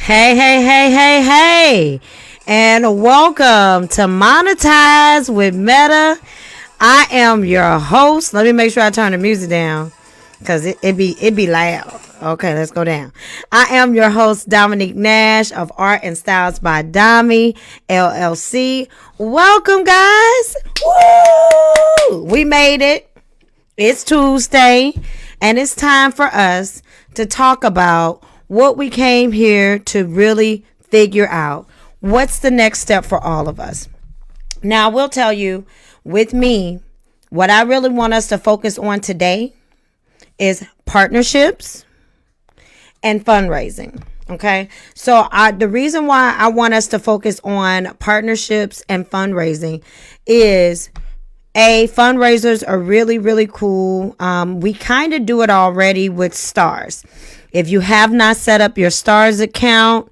Hey, hey, hey, hey, hey, and welcome to Monetize with Meta. I am your host. Let me make sure I turn the music down because it be loud. Okay, let's go down. I am your host, Dominique Nash of Art and Styles by Domi, LLC. Welcome, guys. Woo! We made it. It's Tuesday, and it's time for us to talk about what we came here to really figure out. What's the next step for all of us? Now, I will tell you, with me, what I really want us to focus on today is partnerships and fundraising. Okay. So the reason why I want us to focus on partnerships and fundraising is fundraisers are really, really cool. We kind of do it already with stars. If you have not set up your stars account,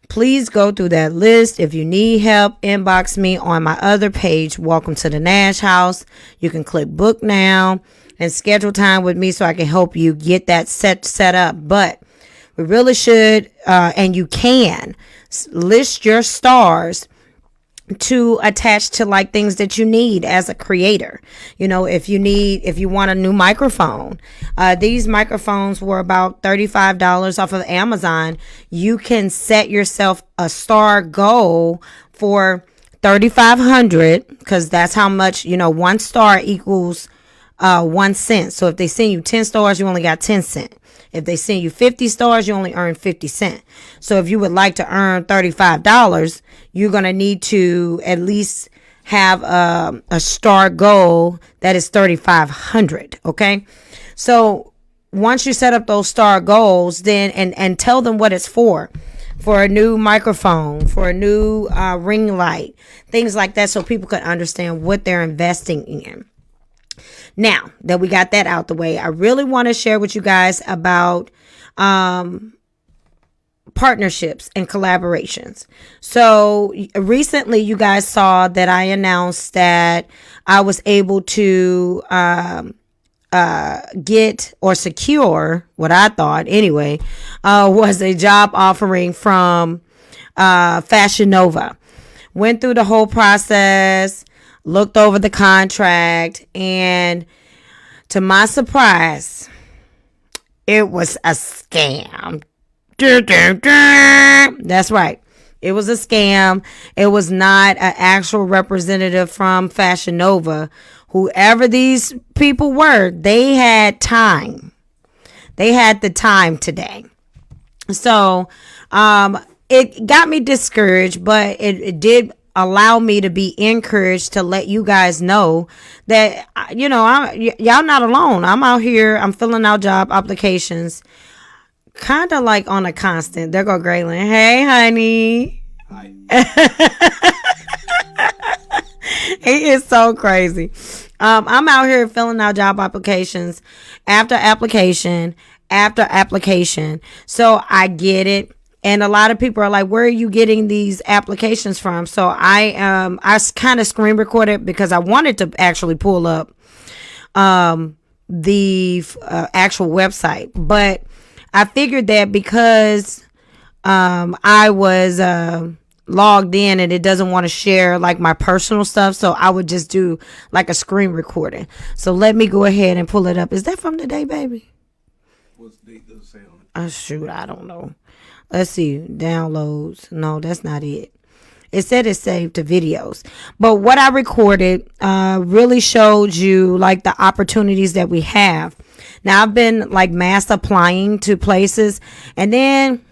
please go through that list. If you need help, inbox me on my other page, Welcome to the Nash House. You can click book now and schedule time with me so I can help you get that set up. But we really should, and you can list your stars to attach to like things that you need as a creator. You know, if you want a new microphone, these microphones were about $35 off of Amazon. You can set yourself a star goal for 3,500 because that's how much, one star equals 1 cent. So if they send you 10 stars, you only got 10 cents. If they send you 50 stars, you only earn 50 cents. So if you would like to earn $35, you're going to need to at least have a star goal that is 3,500. Okay. So once you set up those star goals, then and tell them what it's for a new microphone, for a new ring light, things like that, so people can understand what they're investing in. Now that we got that out the way, I really want to share with you guys about partnerships and collaborations. So recently you guys saw that I announced that I was able to get or secure what I thought anyway was a job offering from Fashion Nova. Went through the whole process, looked over the contract, and to my surprise, it was a scam. That's right. It was a scam. It was not an actual representative from Fashion Nova. Whoever these people were, they had time. They had the time today. So it got me discouraged, but it did allow me to be encouraged to let you guys know that, y'all not alone. I'm out here. I'm filling out job applications kind of like on a constant. There go Graylin. Hey, honey. Hi. He is so crazy. I'm out here filling out job applications after application after application. So I get it. And a lot of people are like, where are you getting these applications from? So I kind of screen recorded because I wanted to actually pull up the actual website. But I figured that because I was logged in and it doesn't want to share like my personal stuff, so I would just do like a screen recording. So let me go ahead and pull it up. Is that from today, baby? What's the date does it say on it? Oh, shoot, I don't know. Let's see. Downloads. No, that's not it. It said it's saved to videos. But what I recorded really showed you like the opportunities that we have. Now, I've been like mass applying to places. And then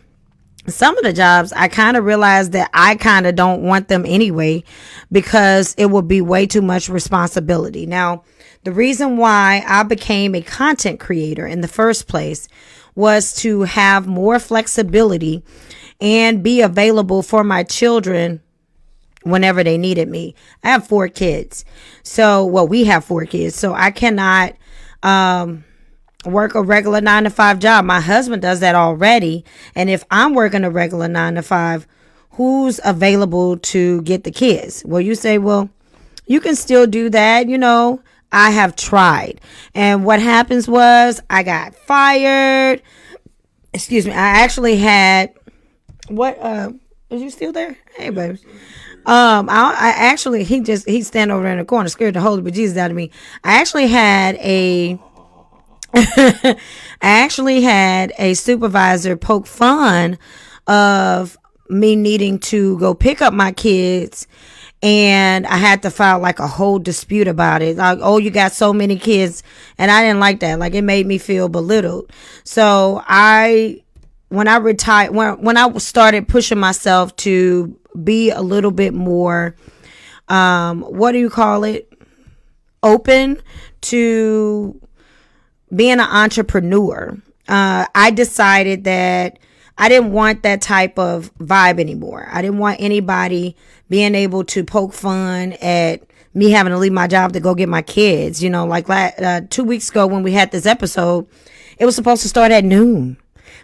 some of the jobs, I kind of realized that I kind of don't want them anyway because it would be way too much responsibility. Now, the reason why I became a content creator in the first place was to have more flexibility and be available for my children whenever they needed me. I have 4 kids. We have 4 kids. So I cannot work a regular 9-to-5 job. My husband does that already. And if I'm working a regular 9-to-5, who's available to get the kids? Well, you say, well, you can still do that. I have tried. And what happens was I got fired. Excuse me. I actually had What is you still there? Hey baby. I actually he's standing over there in the corner, scared the holy bejesus out of me. I actually had a I actually had a supervisor poke fun of me needing to go pick up my kids, and I had to file like a whole dispute about it. Like, oh, you got so many kids, and I didn't like that. Like, it made me feel belittled. So when I retired, when I started pushing myself to be a little bit more, what do you call it? Open to being an entrepreneur. I decided that I didn't want that type of vibe anymore. I didn't want anybody being able to poke fun at me having to leave my job to go get my kids. You know, like 2 weeks ago when we had this episode, it was supposed to start at noon.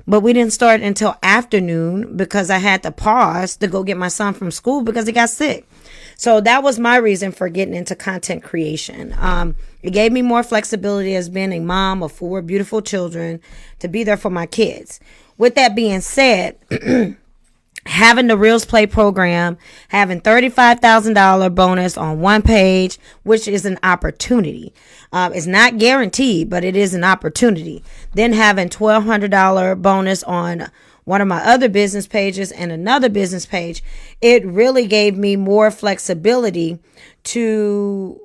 But we didn't start until afternoon because I had to pause to go get my son from school because he got sick. So that was my reason for getting into content creation. It gave me more flexibility as being a mom of 4 beautiful children to be there for my kids. With that being said, having the Reels Play program, having $35,000 bonus on one page, which is an opportunity. It's not guaranteed, but it is an opportunity. Then having $1,200 bonus on one of my other business pages and another business page, it really gave me more flexibility to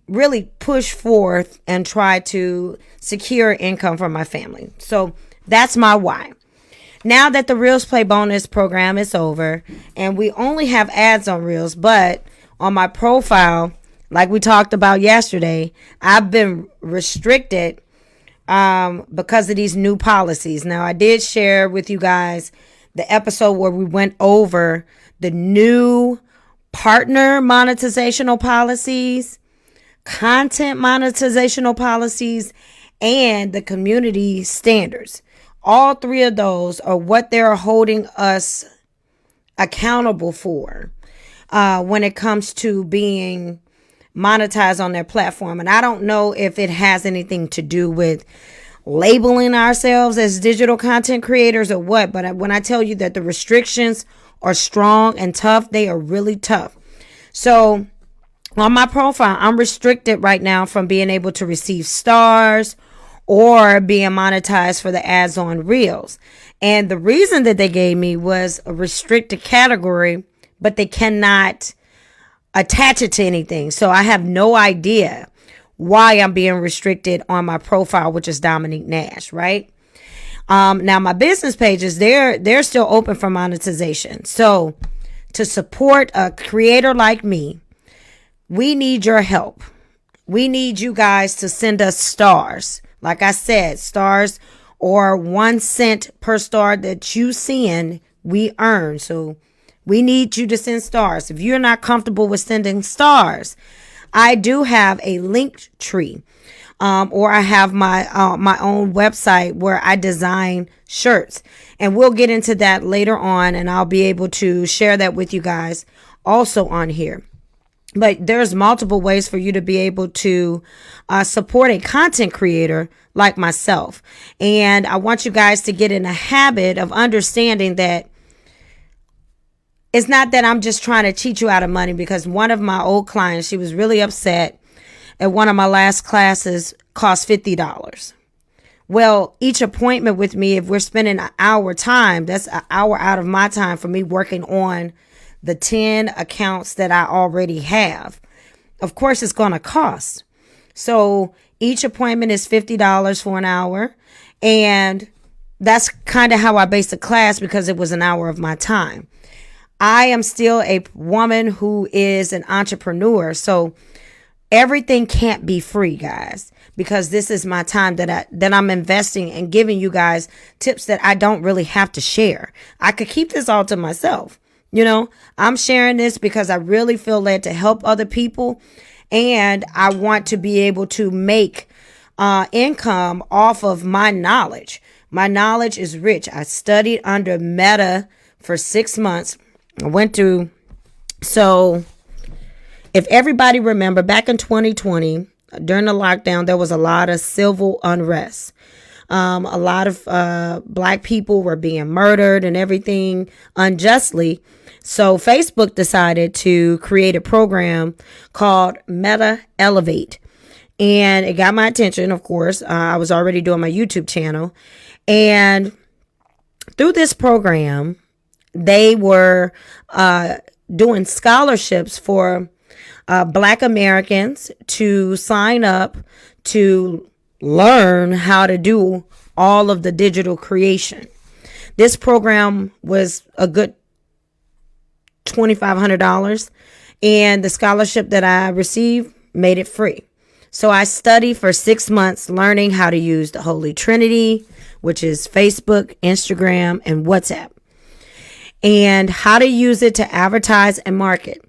really push forth and try to secure income for my family. So that's my why. Now that the Reels Play bonus program is over and we only have ads on Reels, but on my profile, like we talked about yesterday, I've been restricted because of these new policies. Now, I did share with you guys the episode where we went over the new partner monetizational policies, content monetizational policies, and the community standards. All 3 of those are what they're holding us accountable for when it comes to being monetized on their platform. And I don't know if it has anything to do with labeling ourselves as digital content creators or what, but when I tell you that the restrictions are strong and tough, they are really tough. So on my profile, I'm restricted right now from being able to receive stars or being monetized for the ads on Reels. And the reason that they gave me was a restricted category, but they cannot attach it to anything. So I have no idea why I'm being restricted on my profile, which is Dominique Nash, right? Now my business pages, they're still open for monetization. So to support a creator like me, we need your help. We need you guys to send us stars. Like I said, stars or 1 cent per star that you send, we earn. So we need you to send stars. If you're not comfortable with sending stars, I do have a link tree. Or I have my own website where I design shirts. And we'll get into that later on, and I'll be able to share that with you guys also on here. But there's multiple ways for you to be able to support a content creator like myself. And I want you guys to get in a habit of understanding that it's not that I'm just trying to cheat you out of money, because one of my old clients, she was really upset at one of my last classes cost $50. Well, each appointment with me, if we're spending an hour time, that's an hour out of my time for me working on the 10 accounts that I already have. Of course, it's going to cost. So each appointment is $50 for an hour. And that's kind of how I based the class, because it was an hour of my time. I am still a woman who is an entrepreneur. So everything can't be free, guys, because this is my time that I'm investing and giving you guys tips that I don't really have to share. I could keep this all to myself. You know, I'm sharing this because I really feel led to help other people, and I want to be able to make income off of my knowledge. My knowledge is rich. I studied under Meta for 6 months. I went through. So if everybody remember, back in 2020, during the lockdown, there was a lot of civil unrest. A lot of black people were being murdered and everything unjustly. So Facebook decided to create a program called Meta Elevate. And it got my attention, of course. I was already doing my YouTube channel. And through this program, they were doing scholarships for Black Americans to sign up to learn how to do all of the digital creation. This program was a good $2,500, and the scholarship that I received made it free. So I studied for 6 months learning how to use the Holy Trinity, which is Facebook, Instagram, and WhatsApp, and how to use it to advertise and market.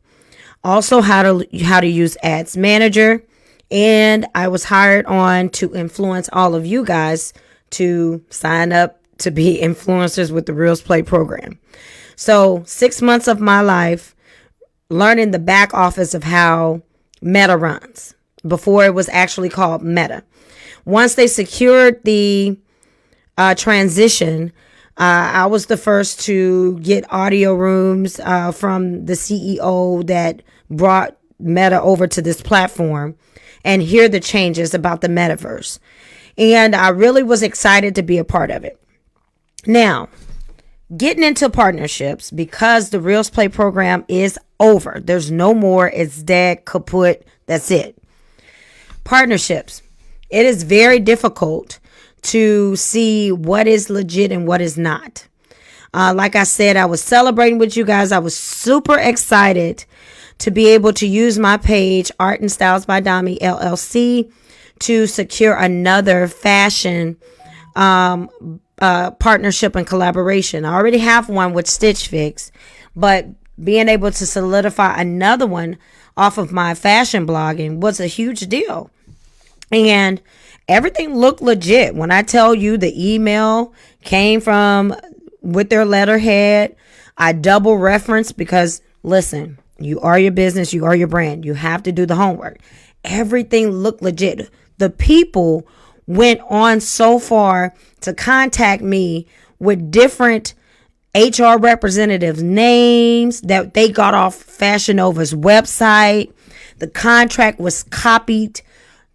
Also how to use Ads Manager, and I was hired on to influence all of you guys to sign up to be influencers with the Reels Play program. So 6 months of my life learning the back office of how Meta runs before it was actually called Meta. Once they secured the transition, I was the first to get audio rooms from the CEO that brought Meta over to this platform and hear the changes about the metaverse. And I really was excited to be a part of it. Now, getting into partnerships, because the Reels Play program is over. There's no more. It's dead, kaput. That's it. Partnerships. It is very difficult to see what is legit and what is not. Like I said, I was celebrating with you guys. I was super excited to be able to use my page, Art and Styles by Domi, LLC, to secure another fashion partnership and collaboration. I already have one with Stitch Fix, but being able to solidify another one off of my fashion blogging was a huge deal. And everything looked legit. When I tell you the email came from with their letterhead, I double referenced because, listen, you are your business, you are your brand. You have to do the homework. Everything looked legit. The people went on so far to contact me with different HR representatives' names that they got off Fashion Nova's website. The contract was copied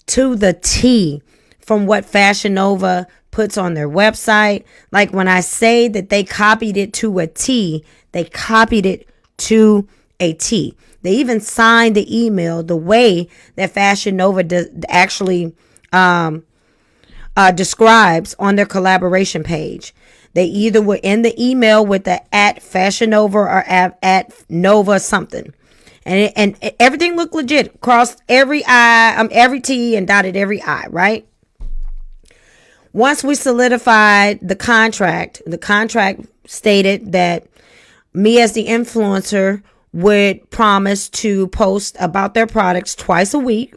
to the T from what Fashion Nova puts on their website. Like when I say that they copied it to a T, they copied it to a T. They even signed the email the way that Fashion Nova actually describes on their collaboration page. They either were in the email with the at Fashion Nova or at Nova something. And everything looked legit. Crossed every I, every T and dotted every I, right? Once we solidified the contract stated that me as the influencer would promise to post about their products twice a week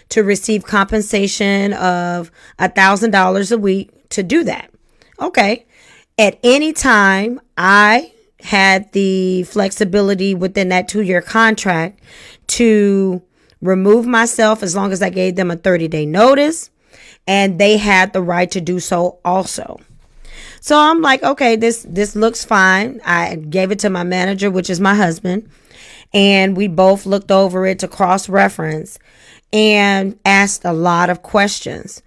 to receive compensation of $1,000 a week to do that. Okay. At any time, I had the flexibility within that 2-year contract to remove myself as long as I gave them a 30-day notice, and they had the right to do so also. So I'm like, okay, this looks fine. I gave it to my manager, which is my husband, and we both looked over it to cross-reference and asked a lot of questions.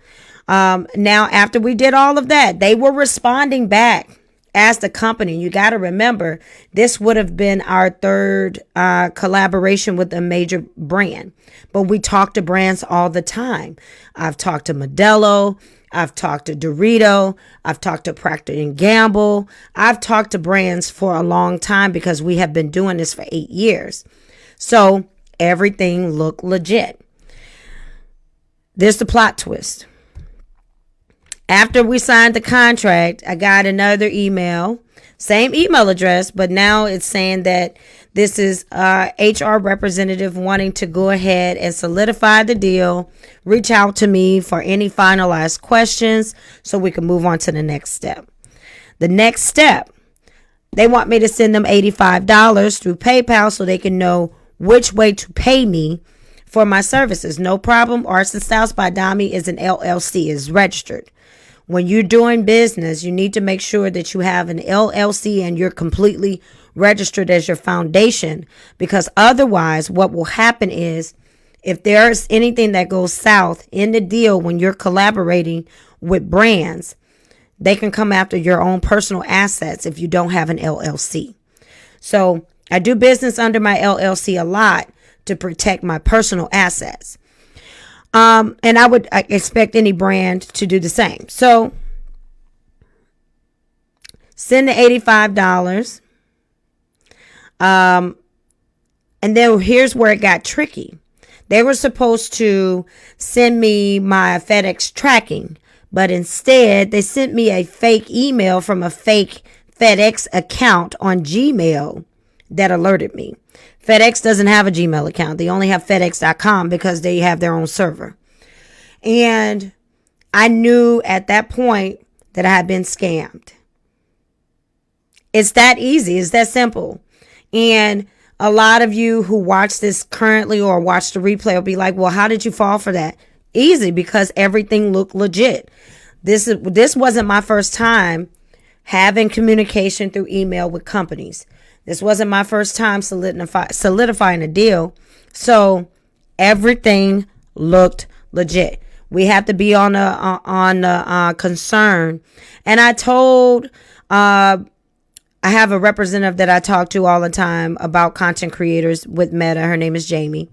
Now, after we did all of that, they were responding back as the company. You got to remember, this would have been our third collaboration with a major brand. But we talk to brands all the time. I've talked to Modelo. I've talked to Dorito. I've talked to Procter & Gamble. I've talked to brands for a long time because we have been doing this for 8 years. So everything looked legit. There's the plot twist. After we signed the contract, I got another email, same email address, but now it's saying that this is HR representative wanting to go ahead and solidify the deal, reach out to me for any finalized questions so we can move on to the next step. The next step, they want me to send them $85 through PayPal so they can know which way to pay me for my services. No problem. Arts and Styles by Domi is an LLC, is registered. When you're doing business, you need to make sure that you have an LLC and you're completely registered as your foundation, because otherwise what will happen is if there's anything that goes south in the deal when you're collaborating with brands, they can come after your own personal assets if you don't have an LLC. So I do business under my LLC a lot to protect my personal assets. And I would expect any brand to do the same. So send the $85. And then here's where it got tricky. They were supposed to send me my FedEx tracking, but instead they sent me a fake email from a fake FedEx account on Gmail that alerted me. FedEx doesn't have a Gmail account. They only have FedEx.com because they have their own server. And I knew at that point that I had been scammed. It's that easy. It's that simple. And a lot of you who watch this currently or watch the replay will be like, well, how did you fall for that? Easy, because everything looked legit. This wasn't my first time having communication through email with companies. This wasn't my first time solidifying a deal. So everything looked legit. We have to be on the concern. And I told, I have a representative that I talk to all the time about content creators with Meta. Her name is Jamie.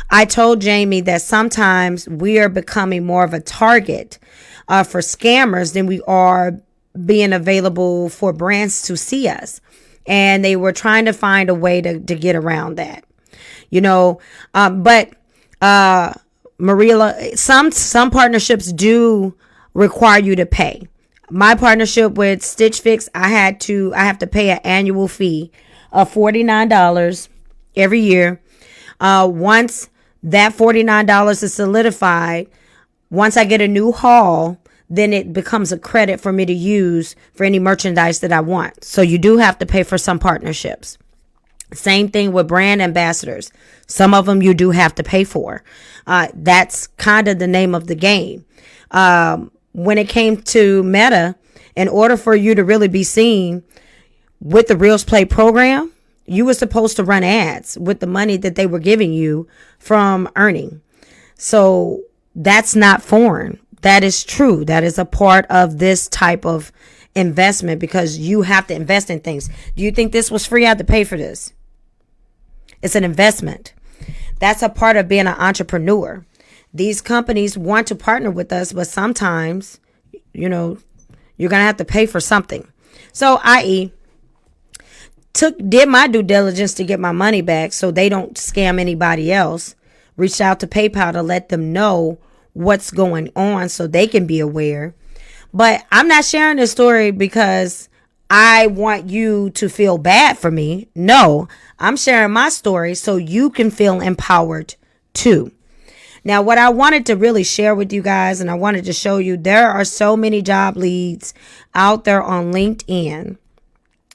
I told Jamie that sometimes we are becoming more of a target for scammers than we are being available for brands to see us. And they were trying to find a way to get around that, but Maria, some partnerships do require you to pay. My partnership with Stitch Fix, I have to pay an annual fee of $49 every year. Once that $49 is solidified, once I get a new haul, then it becomes a credit for me to use for any merchandise that I want. So you do have to pay for some partnerships. Same thing with brand ambassadors. Some of them you do have to pay for. That's kind of the name of the game. When it came to Meta, in order for you to really be seen with the Reels Play program, you were supposed to run ads with the money that they were giving you from earning. So that's not foreign. That is true. That is a part of this type of investment, because you have to invest in things. Do you think this was free? I had to pay for this. It's an investment. That's a part of being an entrepreneur. These companies want to partner with us, but sometimes, you're going to have to pay for something. So, i.e., did my due diligence to get my money back so they don't scam anybody else. Reached out to PayPal to let them know what's going on so they can be aware. But I'm not sharing this story because I want you to feel bad for me. No, I'm sharing my story so you can feel empowered too. Now, what I wanted to really share with you guys, and I wanted to show you, there are so many job leads out there on LinkedIn,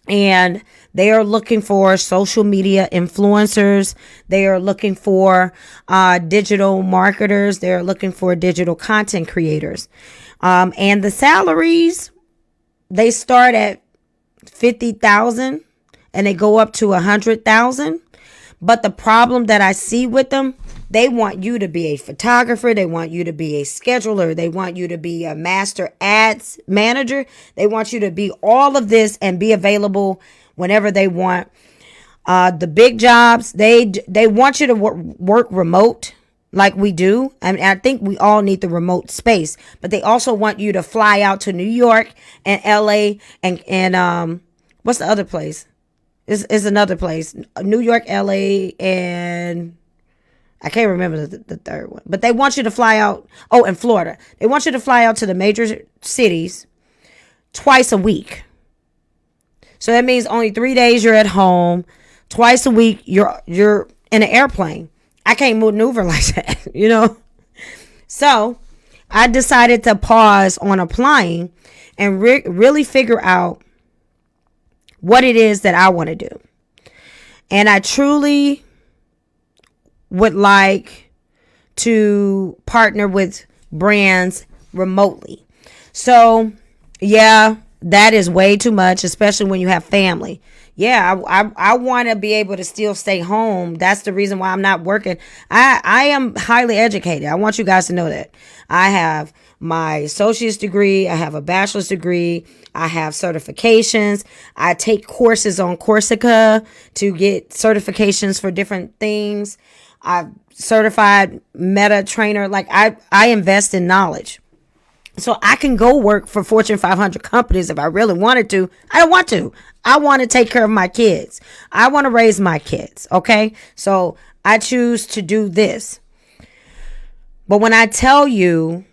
and they are looking for social media influencers. They are looking for digital marketers. They're looking for digital content creators. And the salaries, they start at 50,000 and they go up to 100,000. But the problem that I see with them, they want you to be a photographer. They want you to be a scheduler. They want you to be a master ads manager. They want you to be all of this and be available whenever they want. The big jobs, they want you to work remote like we do. I mean, I think we all need the remote space, but they also want you to fly out to New York and LA and what's the other place? Is another place. New York, LA, and I can't remember the third one. But they want you to fly out. Oh, in Florida. They want you to fly out to the major cities twice a week. So that means only 3 days you're at home. Twice a week you're in an airplane. I can't maneuver like that, So I decided to pause on applying and really figure out what it is that I want to do. And I truly would like to partner with brands remotely. So, yeah, that is way too much, especially when you have family. Yeah, I want to be able to still stay home. That's the reason why I'm not working. I am highly educated. I want you guys to know that. I have my associate's degree. I have a bachelor's degree. I have certifications. I take courses on Coursera to get certifications for different things. I'm certified meta trainer. Like I invest in knowledge. So I can go work for Fortune 500 companies if I really wanted to. I don't want to. I want to take care of my kids. I want to raise my kids. Okay. So I choose to do this. But when I tell you,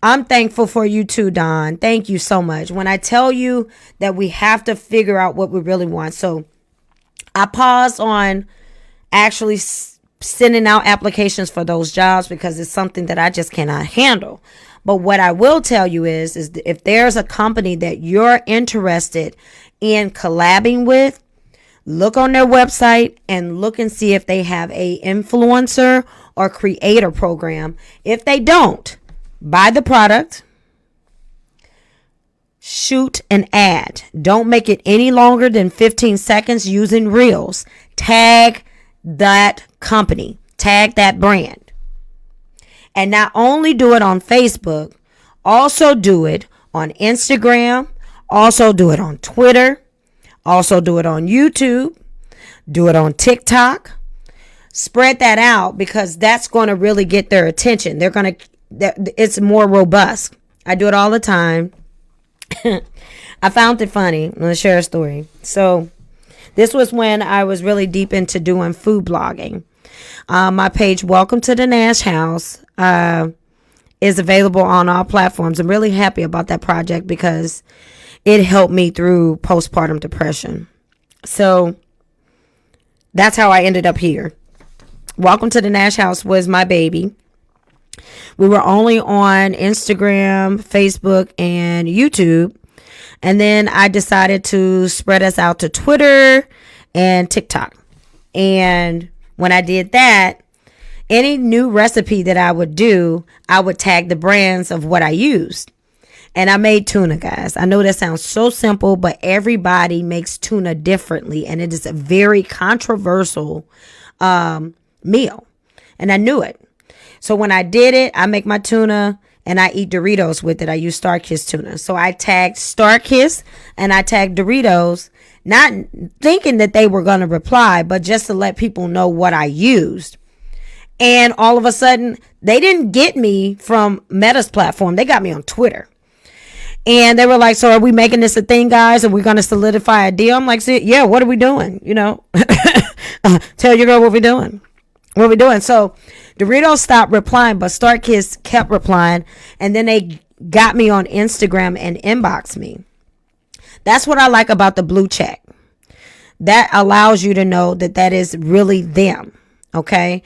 I'm thankful for you too, Don. Thank you so much. When I tell you that we have to figure out what we really want. So I paused on actually sending out applications for those jobs because it's something that I just cannot handle. But what I will tell you is if there's a company that you're interested in collabing with, look on their website and look and see if they have a influencer or creator program. If they don't, buy the product, shoot an ad. Don't make it any longer than 15 seconds using Reels. Tag that company, tag that brand. And not only do it on Facebook, also do it on Instagram, also do it on Twitter, also do it on YouTube, do it on TikTok. Spread that out because that's going to really get their attention. It's more robust. I do it all the time. I found it funny. I'm going to share a story. So this was when I was really deep into doing food blogging. My page, Welcome to the Nash House, is available on all platforms. I'm really happy about that project because it helped me through postpartum depression. So that's how I ended up here. Welcome to the Nash House was my baby. We were only on Instagram, Facebook, and YouTube. And then I decided to spread us out to Twitter and TikTok. And when I did that, any new recipe that I would do, I would tag the brands of what I used. And I made tuna, guys. I know that sounds so simple, but everybody makes tuna differently. And it is a very controversial meal. And I knew it. So when I did it, I make my tuna and I eat Doritos with it. I use StarKist tuna. So I tagged StarKist and I tagged Doritos, not thinking that they were going to reply, but just to let people know what I used. And all of a sudden, they didn't get me from Meta's platform. They got me on Twitter. And they were like, so are we making this a thing, guys? Are we going to solidify a deal? I'm like, yeah, what are we doing? You know, tell your girl what we're doing. What we doing? So Doritos stopped replying, but StarKist kept replying. And then they got me on Instagram and inboxed me. That's what I like about the blue check. That allows you to know that that is really them. Okay.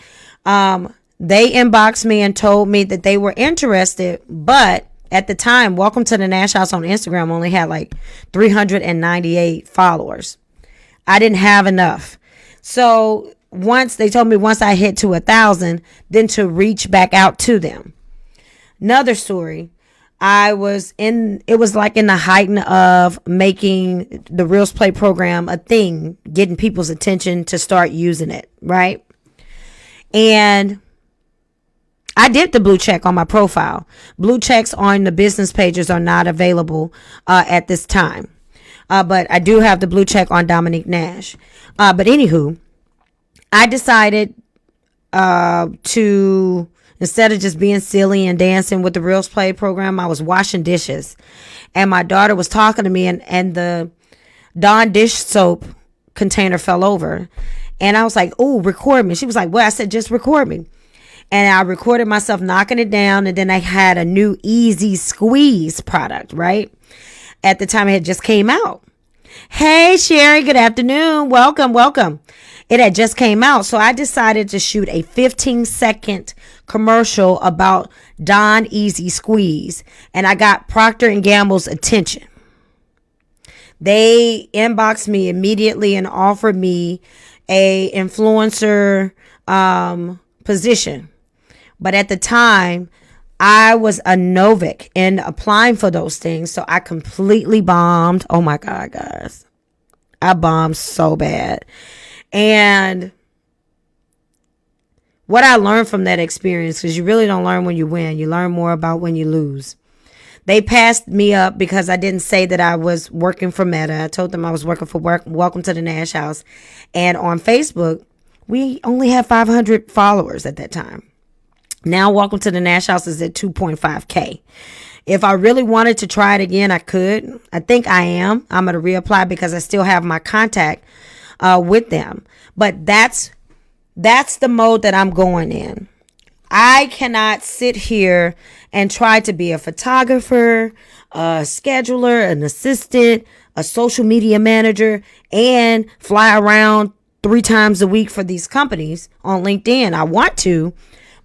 They inboxed me and told me that they were interested, but at the time, Welcome to the Nash House on Instagram only had like 398 followers. I didn't have enough. So they told me once I hit to 1,000, then to reach back out to them. Another story. It was like in the height of making the Reels Play program a thing, getting people's attention to start using it, right? And I did the blue check on my profile. Blue checks on the business pages are not available at this time. But I do have the blue check on Dominique Nash. But anywho, I decided to, instead of just being silly and dancing with the Reels Play program, I was washing dishes. And my daughter was talking to me and the Dawn dish soap container fell over. And I was like, oh, record me. She was like, well, I said, just record me. And I recorded myself knocking it down. And then I had a new Easy Squeeze product, right? At the time it had just came out. Hey, Sherry, good afternoon. Welcome. It had just came out. So I decided to shoot a 15-second commercial about Dawn Easy Squeeze. And I got Procter & Gamble's attention. They inboxed me immediately and offered me a influencer position. But at the time, I was a novice in applying for those things. So I completely bombed. Oh my God, guys. I bombed so bad. And what I learned from that experience, because you really don't learn when you win. You learn more about when you lose. They passed me up because I didn't say that I was working for Meta. I told them I was working for Welcome to the Nash House. And on Facebook, we only had 500 followers at that time. Now, Welcome to the Nash House is at 2.5K. If I really wanted to try it again, I could. I think I am. I'm going to reapply because I still have my contact with them. But that's the mode that I'm going in. I cannot sit here and try to be a photographer, a scheduler, an assistant, a social media manager, and fly around 3 times a week for these companies on LinkedIn. I want to.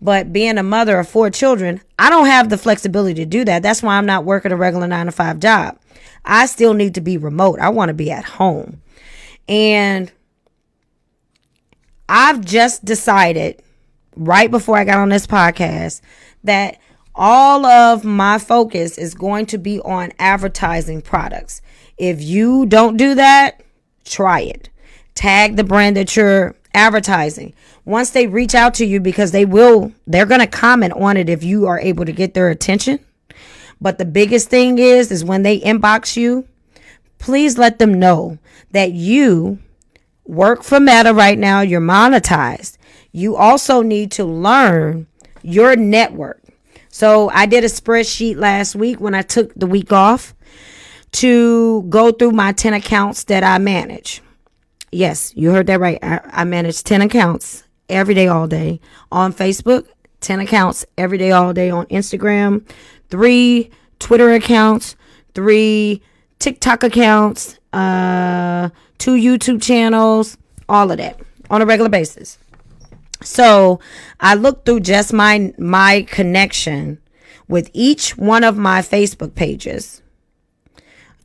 But being a mother of 4 children, I don't have the flexibility to do that. That's why I'm not working a regular 9-to-5 job. I still need to be remote. I want to be at home. And I've just decided right before I got on this podcast that all of my focus is going to be on advertising products. If you don't do that, try it. Tag the brand that you're advertising. Once they reach out to you, because they're going to comment on it if you are able to get their attention. But the biggest thing is when they inbox you, please let them know that you work for Meta right now. You're monetized. You also need to learn your network. So I did a spreadsheet last week when I took the week off to go through my 10 accounts that I manage. Yes, you heard that right. I manage 10 accounts every day, all day on Facebook, 10 accounts every day, all day on Instagram, 3 Twitter accounts, 3 TikTok accounts, 2 YouTube channels, all of that on a regular basis. So I looked through just my connection with each one of my Facebook pages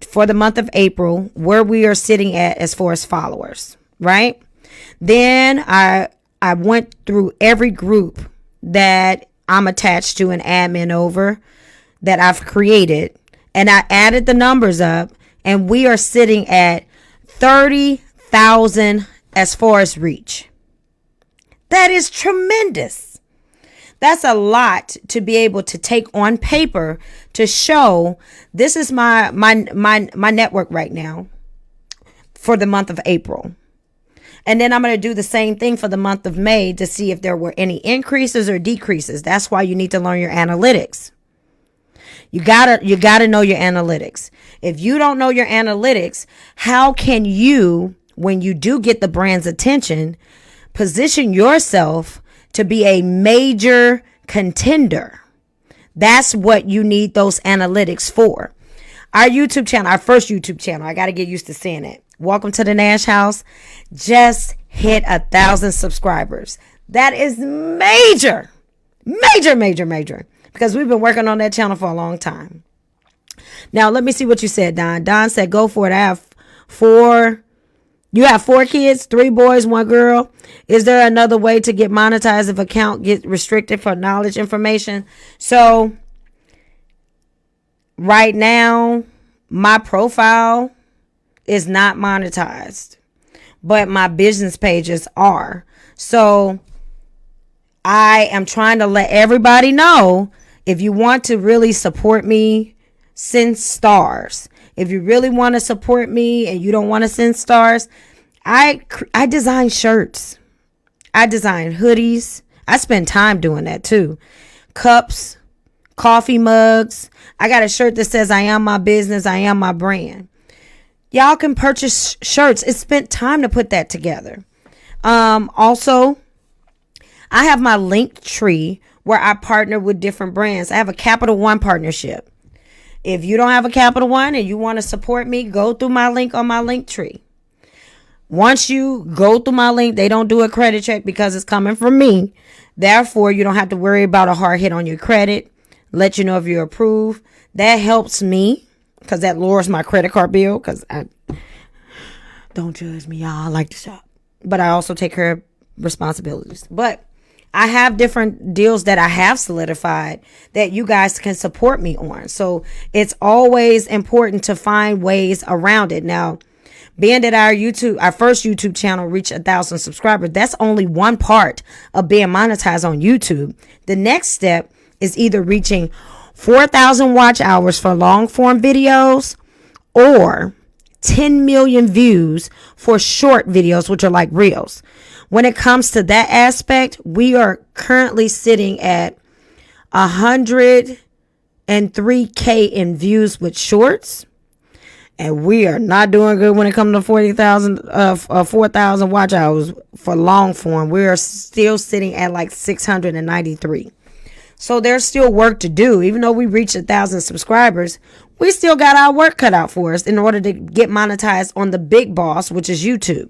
for the month of April, where we are sitting at as far as followers, right? Then I went through every group that I'm attached to and admin over that I've created, and I added the numbers up, and we are sitting at 30,000 as far as reach. That is tremendous. That's a lot to be able to take on paper to show this is my network right now for the month of April. And then I'm going to do the same thing for the month of May to see if there were any increases or decreases. That's why you need to learn your analytics. You gotta know your analytics. If you don't know your analytics, how can you, when you do get the brand's attention, position yourself to be a major contender? That's what you need those analytics for. Our YouTube channel, our first YouTube channel, I got to get used to saying it. Welcome to the Nash House. Just hit 1,000 subscribers. That is major, major, major, major. Because we've been working on that channel for a long time. Now, let me see what you said, Don. Don said, go for it. You have 4 kids, 3 boys, 1 girl. Is there another way to get monetized if account get restricted for knowledge information? So right now, my profile is not monetized, but my business pages are. So I am trying to let everybody know, if you want to really support me, send stars. If you really want to support me and you don't want to send stars, I design shirts. I design hoodies. I spend time doing that too. Cups, coffee mugs. I got a shirt that says, I am my business, I am my brand. Y'all can purchase shirts. It spent time to put that together. Also, I have my link tree where I partner with different brands. I have a Capital One partnership. If you don't have a Capital One and you want to support me, go through my link on my link tree. Once you go through my link, they don't do a credit check because it's coming from me. Therefore, you don't have to worry about a hard hit on your credit. Let you know if you're approved. That helps me because that lowers my credit card bill. Because don't judge me, y'all. I like to shop. But I also take care of responsibilities. But I have different deals that I have solidified that you guys can support me on. So it's always important to find ways around it. Now, being that our first YouTube channel reached 1,000 subscribers, that's only one part of being monetized on YouTube. The next step is either reaching 4,000 watch hours for long form videos or 10 million views for short videos, which are like reels. When it comes to that aspect, we are currently sitting at 103K in views with shorts. And we are not doing good when it comes to 4,000 watch hours for long form. We are still sitting at like 693. So there's still work to do. Even though we reached 1,000 subscribers, we still got our work cut out for us in order to get monetized on the big boss, which is YouTube.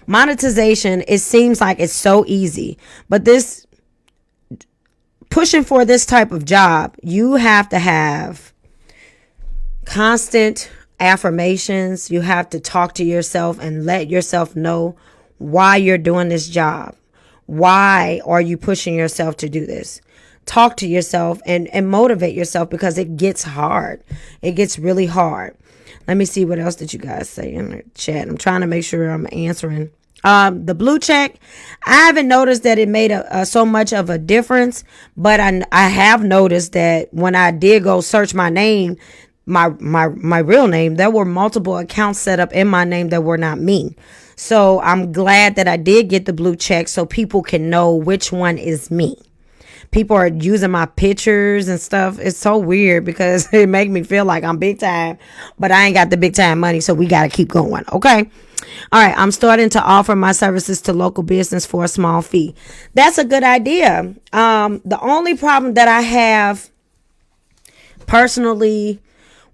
Monetization, it seems like it's so easy, but this pushing for this type of job, you have to have constant affirmations. You have to talk to yourself and let yourself know why you're doing this job. Why are you pushing yourself to do this? Talk to yourself and motivate yourself, because it gets hard. It gets really hard. Let me see what else did you guys say in the chat. I'm trying to make sure I'm answering. The blue check, I haven't noticed that it made so much of a difference, but I have noticed that when I did go search my name, my real name, there were multiple accounts set up in my name that were not me. So I'm glad that I did get the blue check so people can know which one is me. People are using my pictures and stuff. It's so weird because it make me feel like I'm big time, but I ain't got the big time money. So we got to keep going. Okay. All right. I'm starting to offer my services to local business for a small fee. That's a good idea. The only problem that I have personally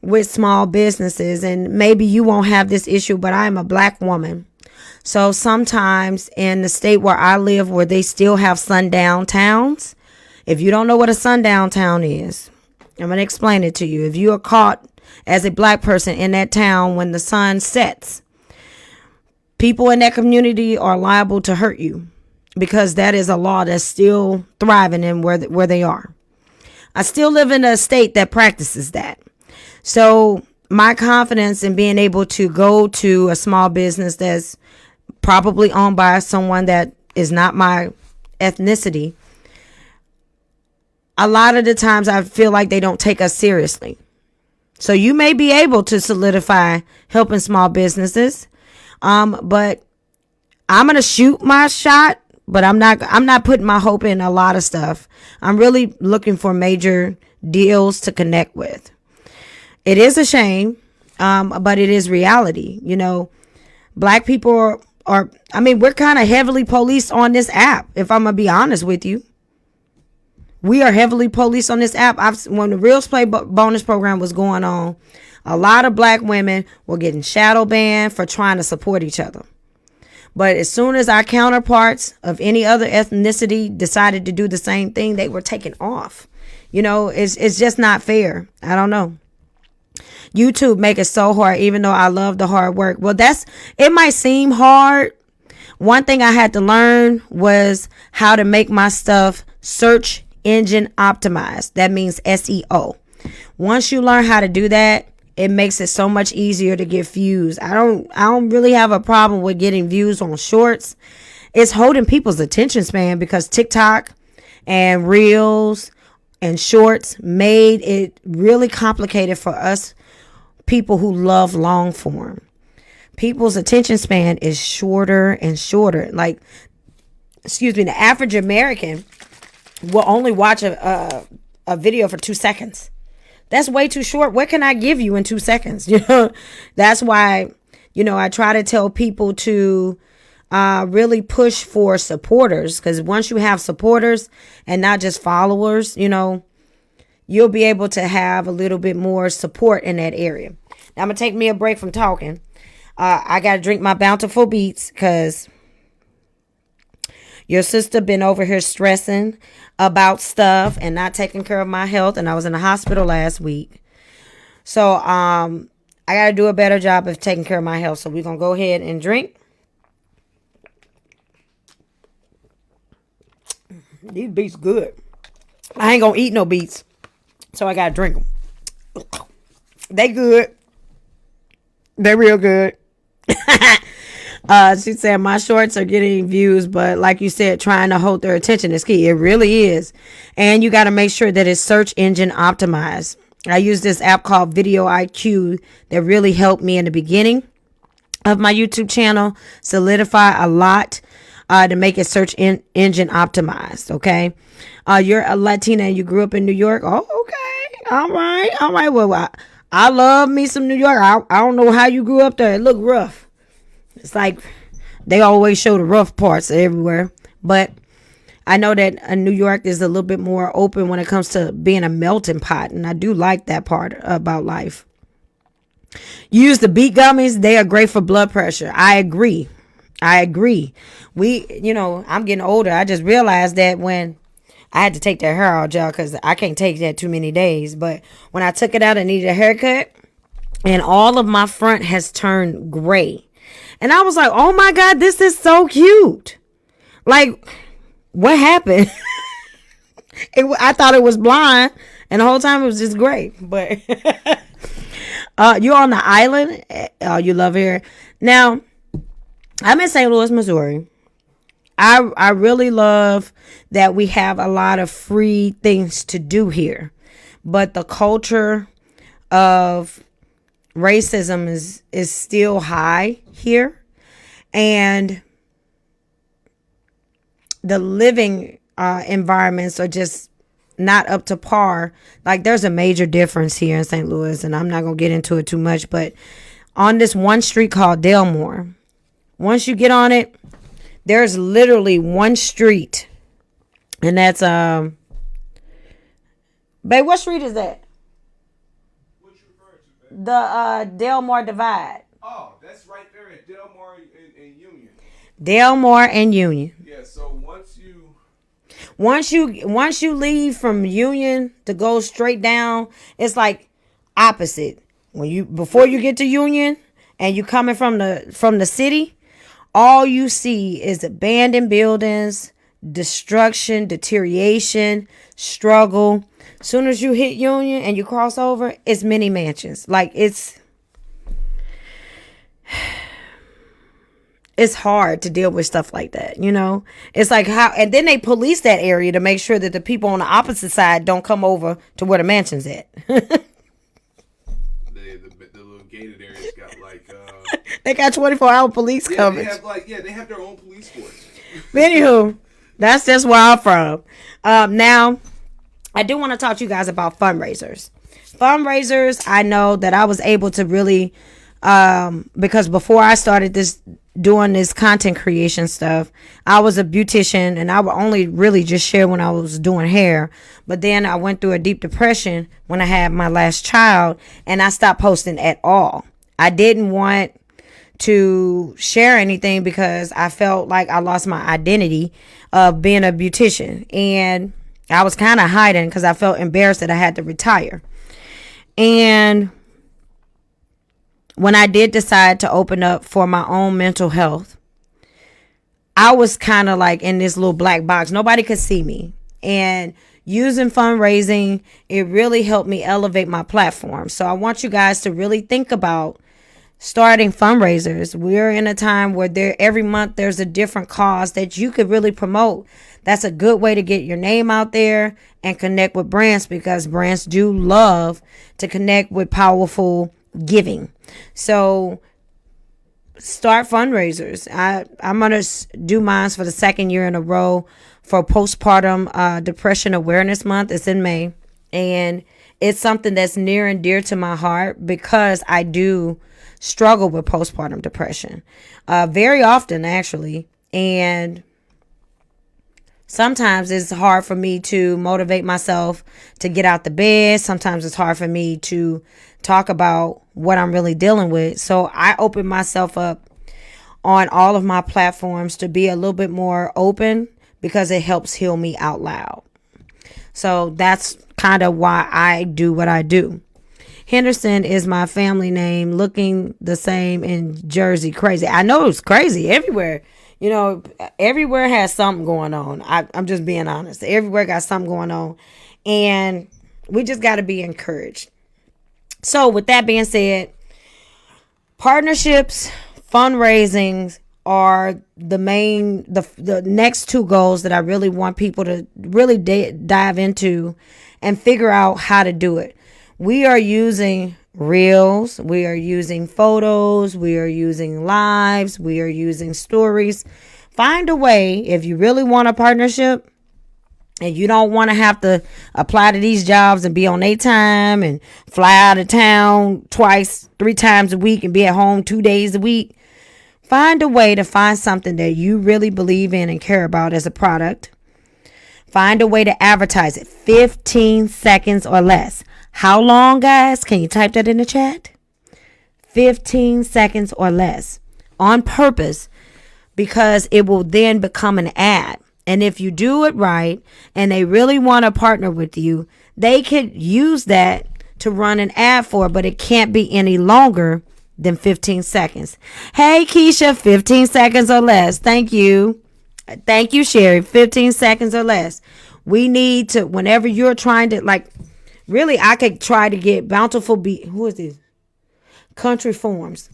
with small businesses, and maybe you won't have this issue, but I am a Black woman. So sometimes in the state where I live, where they still have sundown towns, if you don't know what a sundown town is, I'm going to explain it to you. If you are caught as a Black person in that town when the sun sets, people in that community are liable to hurt you, because that is a law that's still thriving in where they are. I still live in a state that practices that. So my confidence in being able to go to a small business that's probably owned by someone that is not my ethnicity, a lot of the times I feel like they don't take us seriously. So you may be able to solidify helping small businesses, but I'm going to shoot my shot, but I'm not putting my hope in a lot of stuff. I'm really looking for major deals to connect with. It is a shame, but it is reality. You know, Black people we're kind of heavily policed on this app, if I'm going to be honest with you. We are heavily policed on this app. When the Reels Play bonus program was going on, a lot of Black women were getting shadow banned for trying to support each other. But as soon as our counterparts of any other ethnicity decided to do the same thing, they were taken off. You know, it's just not fair. I don't know. YouTube make it so hard, even though I love the hard work. Well, it might seem hard. One thing I had to learn was how to make my stuff search engine optimized. That means SEO. Once you learn how to do that, it makes it so much easier to get views. I don't really have a problem with getting views on shorts. It's holding people's attention span, because TikTok and Reels and shorts made it really complicated for us people who love long form. People's attention span is shorter and shorter. Like, the average American will only watch a video for 2 seconds. That's way too short. What can I give you in 2 seconds? You know, that's why, I try to tell people to really push for supporters, because once you have supporters and not just followers, you'll be able to have a little bit more support in that area. Now, I'm going to take me a break from talking. I got to drink my Bountiful Beats, because your sister been over here stressing about stuff and not taking care of my health. And I was in the hospital last week. So I got to do a better job of taking care of my health. So we're going to go ahead and drink. These beets good. I ain't gonna eat no beets, so I gotta drink them. They good. They real good. She said my shorts are getting views, but like you said, trying to hold their attention is key. It really is. And you got to make sure that it's search engine optimized. I use this app called Video IQ that really helped me in the beginning of my YouTube channel solidify a lot to make it search engine optimized. Okay. You're a Latina and you grew up in New York. Oh, okay. All right. Well, I love me some New York. I don't know how you grew up there. It looked rough. It's like they always show the rough parts everywhere. But I know that New York is a little bit more open when it comes to being a melting pot. And I do like that part about life. Use the beet gummies. They are great for blood pressure. I agree. I'm getting older. I just realized that when I had to take that hair out, y'all, because I can't take that too many days. But when I took it out, I needed a haircut. And all of my front has turned gray. And I was like, oh my God, this is so cute. Like, what happened? I thought it was blind. And the whole time it was just gray. But you're on the island. You love here. Now, I'm in St. Louis, Missouri. I really love that we have a lot of free things to do here. But the culture of racism is still high here, and the living environments are just not up to par. Like, there's a major difference here in St. Louis, and I'm not gonna get into it too much, but on this one street called Delmore, once you get on it, there's literally one street, and that's babe, what street is that? The Delmore Divide. Oh, that's right there at Delmore and Union. Delmore and Union. Yeah, so once you leave from Union to go straight down, it's like opposite. Before you get to Union and you coming from the city, all you see is abandoned buildings, destruction, deterioration, struggle. Soon as you hit Union and you cross over, it's many mansions. Like, it's hard to deal with stuff like that, you know? It's like and then they police that area to make sure that the people on the opposite side don't come over to where the mansion's at. the little gated areas got like they got 24-hour police coverage. They have their own police force. Anywho, that's just where I'm from. Now, I do want to talk to you guys about fundraisers. I know that I was able to really, because before I started doing this content creation stuff, I was a beautician and I would only really just share when I was doing hair. But then I went through a deep depression when I had my last child and I stopped posting at all. I didn't want to share anything because I felt like I lost my identity of being a beautician, and I was kind of hiding because I felt embarrassed that I had to retire. And when I did decide to open up for my own mental health, I was kind of like in this little black box. Nobody could see me. And using fundraising, it really helped me elevate my platform. So I want you guys to really think about starting fundraisers. We're in a time where every month there's a different cause that you could really promote. That's a good way to get your name out there and connect with brands, because brands do love to connect with powerful giving. So start fundraisers. I'm going to do mine for the second year in a row for postpartum depression awareness month. It's in May, and it's something that's near and dear to my heart because I do struggle with postpartum depression very often, actually. And sometimes it's hard for me to motivate myself to get out the bed. Sometimes it's hard for me to talk about what I'm really dealing with. So I open myself up on all of my platforms to be a little bit more open because it helps heal me out loud. So that's kind of why I do what I do. Henderson is my family name, looking the same in Jersey. Crazy. I know it's crazy everywhere. You know, everywhere has something going on. I'm just being honest. Everywhere got something going on. And we just got to be encouraged. So with that being said, partnerships, fundraising are the next two goals that I really want people to really dive into and figure out how to do it. We are using reels, we are using photos, we are using lives, we are using stories. Find a way, if you really want a partnership and you don't want to have to apply to these jobs and be on their time and fly out of town twice, 3 times a week and be at home 2 days a week. Find a way to find something that you really believe in and care about as a product. Find a way to advertise it. 15 seconds or less. How long, guys? Can you type that in the chat? 15 seconds or less. On purpose, because it will then become an ad. And if you do it right and they really want to partner with you, they could use that to run an ad for, but it can't be any longer than 15 seconds. Hey, Keisha, 15 seconds or less. Thank you. Thank you, Sherry. 15 seconds or less. We need to, whenever you're trying to, like, really, I could try to get Bountiful who is this? Country Forms.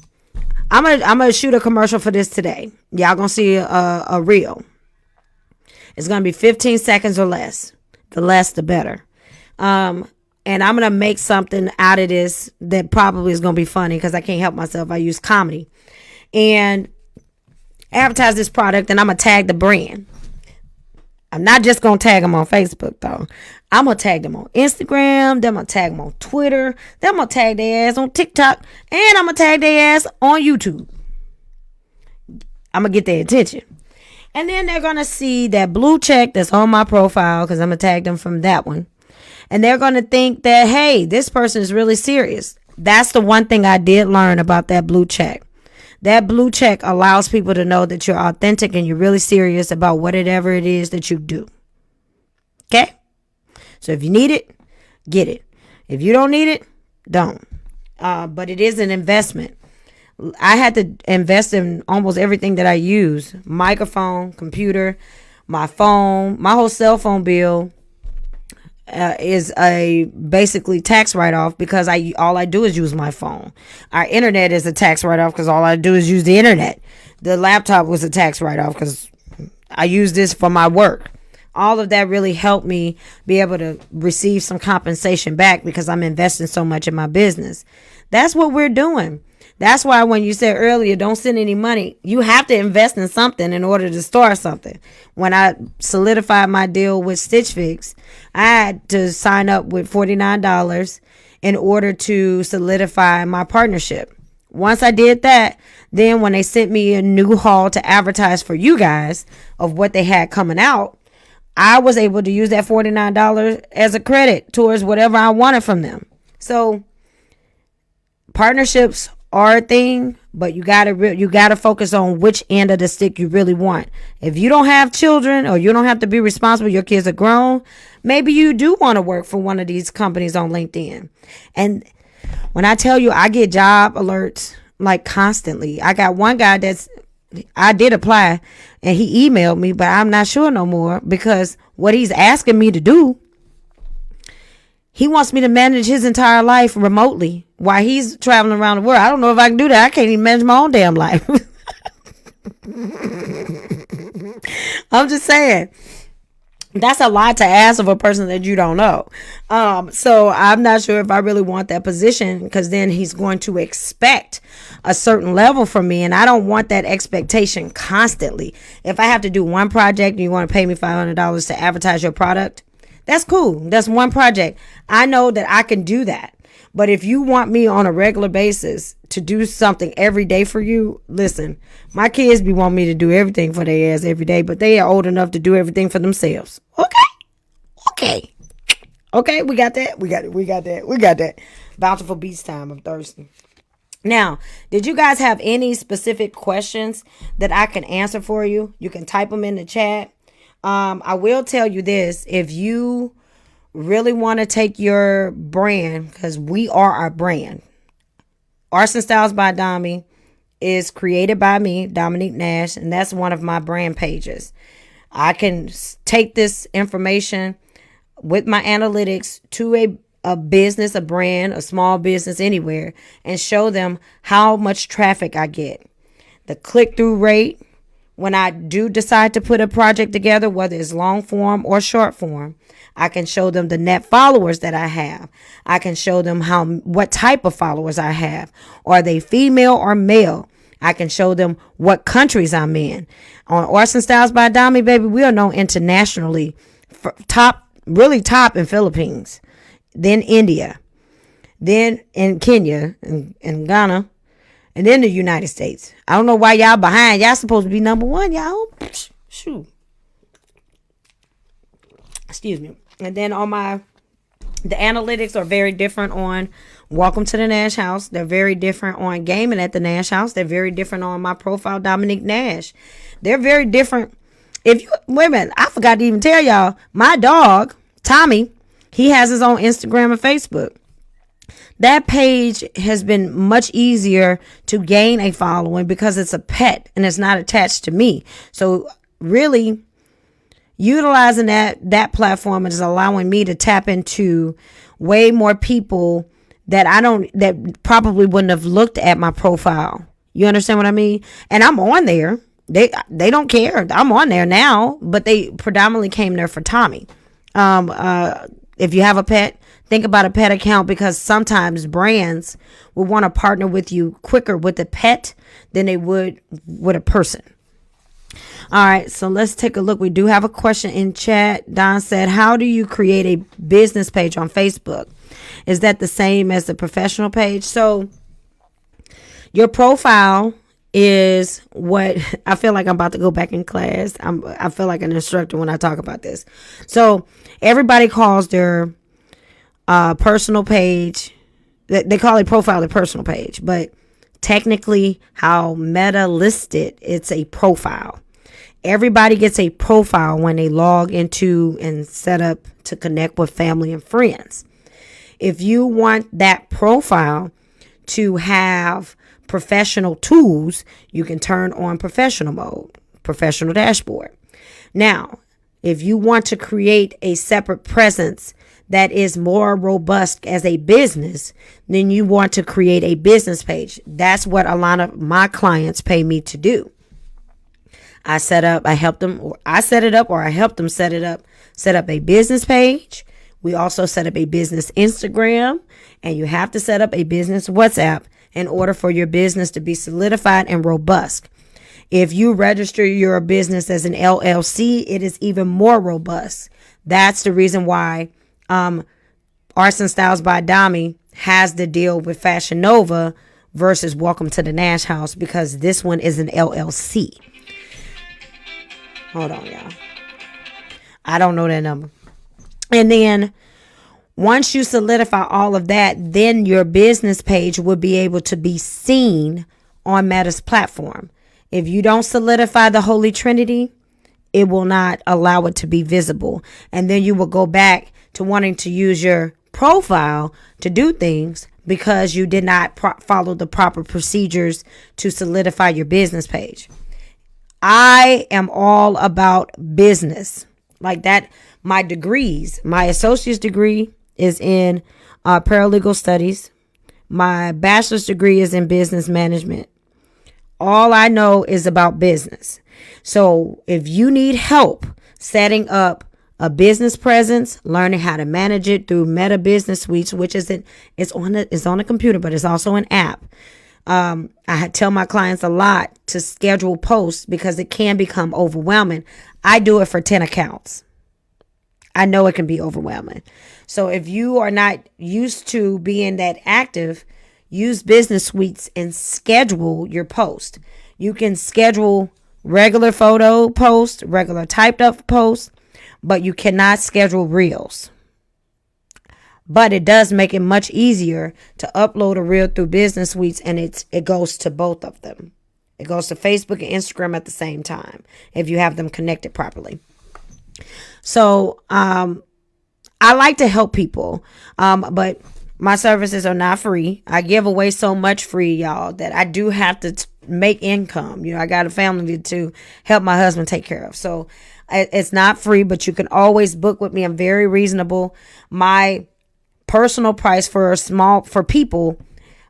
I'm gonna shoot a commercial for this today. Y'all gonna see a reel. It's gonna be 15 seconds or less. The less, the better. And I'm going to make something out of this that probably is going to be funny because I can't help myself. I use comedy. And advertise this product, and I'm going to tag the brand. I'm not just going to tag them on Facebook, though. I'm going to tag them on Instagram. Then I'm going to tag them on Twitter. Then I'm going to tag their ass on TikTok. And I'm going to tag their ass on YouTube. I'm going to get their attention. And then they're going to see that blue check that's on my profile because I'm going to tag them from that one. And they're going to think that, hey, this person is really serious. That's the one thing I did learn about that blue check. That blue check allows people to know that you're authentic and you're really serious about whatever it is that you do. Okay? So if you need it, get it. If you don't need it, don't. But it is an investment. I had to invest in almost everything that I use. Microphone, computer, my phone, my whole cell phone bill. Is a basically tax write-off because all I do is use my phone. Our internet is a tax write-off because all I do is use the internet. The laptop was a tax write-off because I use this for my work. All of that really helped me be able to receive some compensation back because I'm investing so much in my business. That's what we're doing. That's why when you said earlier, don't send any money, you have to invest in something in order to start something. When I solidified my deal with Stitch Fix, I had to sign up with $49 in order to solidify my partnership. Once I did that, then when they sent me a new haul to advertise for you guys of what they had coming out, I was able to use that $49 as a credit towards whatever I wanted from them. So partnerships are a thing, but you gotta focus on which end of the stick you really want. If you don't have children or you don't have to be responsible, your kids are grown, maybe you do want to work for one of these companies on LinkedIn. And when I tell you I get job alerts like constantly. I got one guy I did apply and he emailed me, but I'm not sure no more because what he's asking me to do, he wants me to manage his entire life remotely while he's traveling around the world. I don't know if I can do that. I can't even manage my own damn life. I'm just saying. That's a lot to ask of a person that you don't know. So I'm not sure if I really want that position because then he's going to expect a certain level from me. And I don't want that expectation constantly. If I have to do one project and you want to pay me $500 to advertise your product, that's cool. That's one project. I know that I can do that. But if you want me on a regular basis to do something every day for you, listen, my kids be wanting me to do everything for their ass every day, but they are old enough to do everything for themselves. Okay. We got that. Bountiful Beats time. I'm thirsty. Now, did you guys have any specific questions that I can answer for you? You can type them in the chat. I will tell you this. If you really want to take your brand, because we are our brand. Arts and Styles by Domi is created by me, Dominique Nash, and that's one of my brand pages. I can take this information with my analytics to a business, a brand, a small business, anywhere, and show them how much traffic I get, the click-through rate when I do decide to put a project together, whether it's long form or short form. I can show them the net followers that I have. I can show them what type of followers I have. Are they female or male? I can show them what countries I'm in. On Arts and Styles by Domi, baby, we are known internationally. Really top in Philippines, then India, then in Kenya and Ghana, and then the United States. I don't know why y'all behind. Y'all supposed to be number one, y'all. Shoot. Excuse me. And then the analytics are very different on Welcome to the Nash House. They're very different on Gaming at the Nash House. They're very different on my profile, Dominique Nash. They're very different. Wait a minute, I forgot to even tell y'all, my dog, Tommy, he has his own Instagram and Facebook. That page has been much easier to gain a following because it's a pet and it's not attached to me. So really utilizing that platform is allowing me to tap into way more people that probably wouldn't have looked at my profile. You understand what I mean? And I'm on there. They don't care. I'm on there now, but they predominantly came there for Tommy. If you have a pet, think about a pet account, because sometimes brands will want to partner with you quicker with a pet than they would with a person. All right, so let's take a look. We do have a question in chat. Don said, how do you create a business page on Facebook? Is that the same as the professional page? So your profile is what I feel like I'm about to go back in class. I feel like an instructor when I talk about this. So everybody calls their personal page, they call a profile their personal page, but technically how Meta listed, it's a profile. Everybody gets a profile when they log into and set up to connect with family and friends. If you want that profile to have professional tools, you can turn on professional mode, professional dashboard. Now, if you want to create a separate presence that is more robust as a business, then you want to create a business page. That's what a lot of my clients pay me to do. I set it up, or I help them set up a business page. We also set up a business Instagram, and you have to set up a business WhatsApp in order for your business to be solidified and robust. If you register your business as an LLC, it is even more robust. That's the reason why Arts and Styles by Domi has the deal with Fashion Nova versus Welcome to the Nash House, because this one is an LLC. Hold on, y'all. I don't know that number. And then once you solidify all of that, then your business page will be able to be seen on Meta's platform. If you don't solidify the Holy Trinity, it will not allow it to be visible. And then you will go back to wanting to use your profile to do things because you did not follow the proper procedures to solidify your business page. I am all about business like that. My degrees, my associate's degree is in paralegal studies. My bachelor's degree is in business management. All I know is about business. So if you need help setting up a business presence, learning how to manage it through Meta Business Suites, which it's on a computer, but it's also an app. I tell my clients a lot to schedule posts because it can become overwhelming. I do it for 10 accounts. I know it can be overwhelming. So if you are not used to being that active, use Business Suites and schedule your post. You can schedule regular photo posts, regular typed up posts, but you cannot schedule reels. But it does make it much easier to upload a reel through Business Suites, and it goes to both of them. It goes to Facebook and Instagram at the same time if you have them connected properly. So I like to help people, but my services are not free. I give away so much free, y'all, that I do have to make income. I got a family to help my husband take care of. So it's not free, but you can always book with me. I'm very reasonable. My personal price for people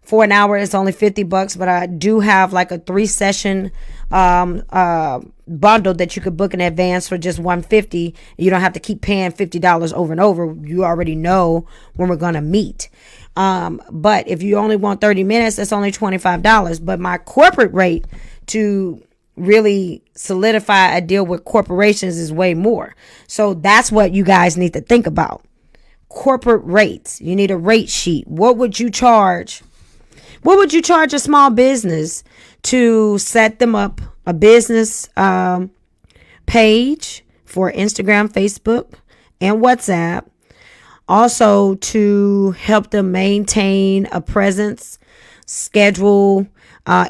for an hour is only $50, but I do have like a 3-session bundle that you could book in advance for just $150. You don't have to keep paying $50 over and over. You already know when we're gonna meet. But if you only want 30 minutes, that's only $25. But my corporate rate to really solidify a deal with corporations is way more. So that's what you guys need to think about. Corporate rates. You need a rate sheet. What would you charge? What would you charge a small business to set them up a business page for Instagram, Facebook, and WhatsApp? Also to help them maintain a presence, schedule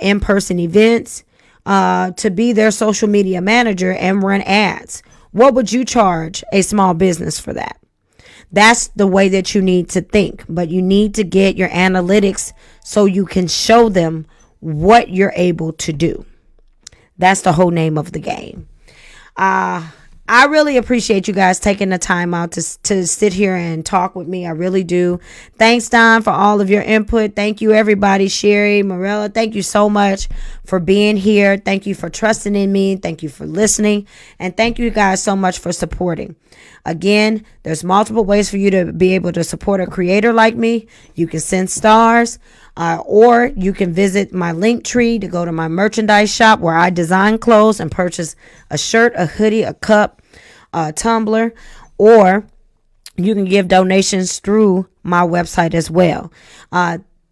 in-person events, to be their social media manager and run ads. What would you charge a small business for that? That's the way that you need to think. But you need to get your analytics so you can show them what you're able to do. That's the whole name of the game. I really appreciate you guys taking the time out to sit here and talk with me. I really do. Thanks, Don, for all of your input. Thank you, everybody. Sherry, Morella, thank you so much for being here. Thank you for trusting in me. Thank you for listening. And thank you guys so much for supporting. Again, there's multiple ways for you to be able to support a creator like me. You can send stars. Or you can visit my link tree to go to my merchandise shop where I design clothes and purchase a shirt, a hoodie, a cup, a tumbler, or you can give donations through my website as well.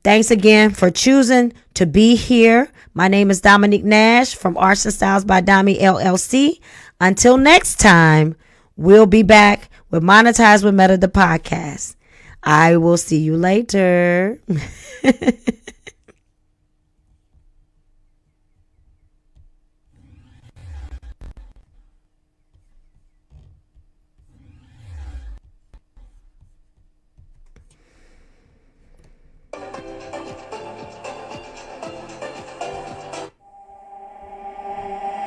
Thanks again for choosing to be here. My name is Dominique Nash from Arts and Styles by Domi LLC. Until next time, we'll be back with Monetize with Meta, the podcast. I will see you later.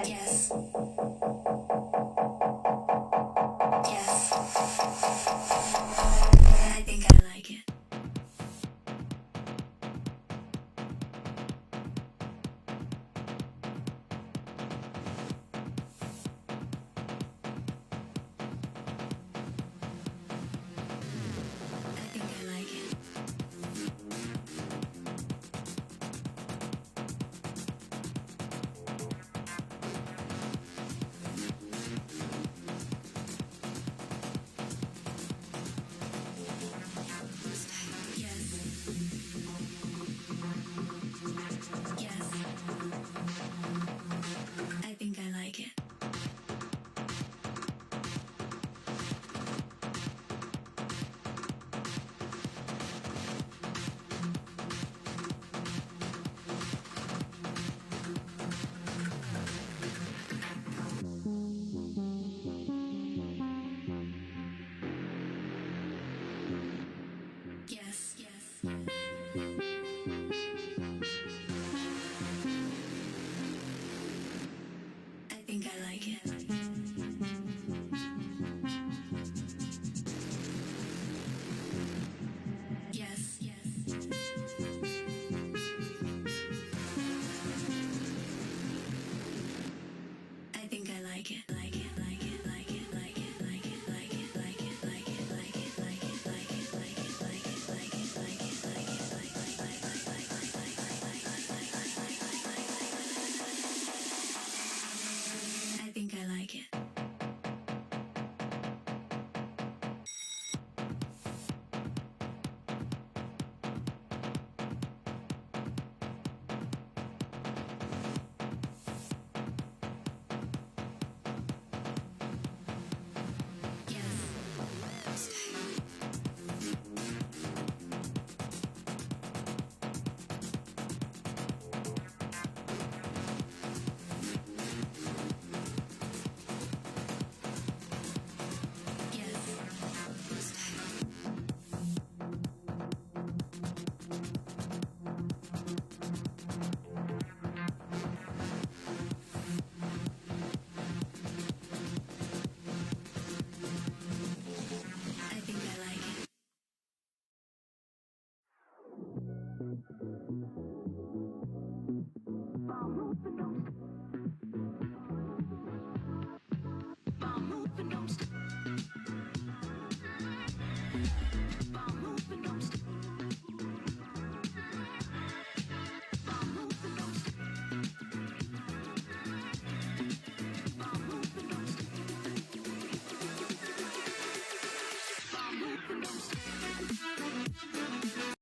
Yes. Yes. I think I like it. I think I like it. Yes. Yes. I think I like it. Yes. Yes. I think I like it.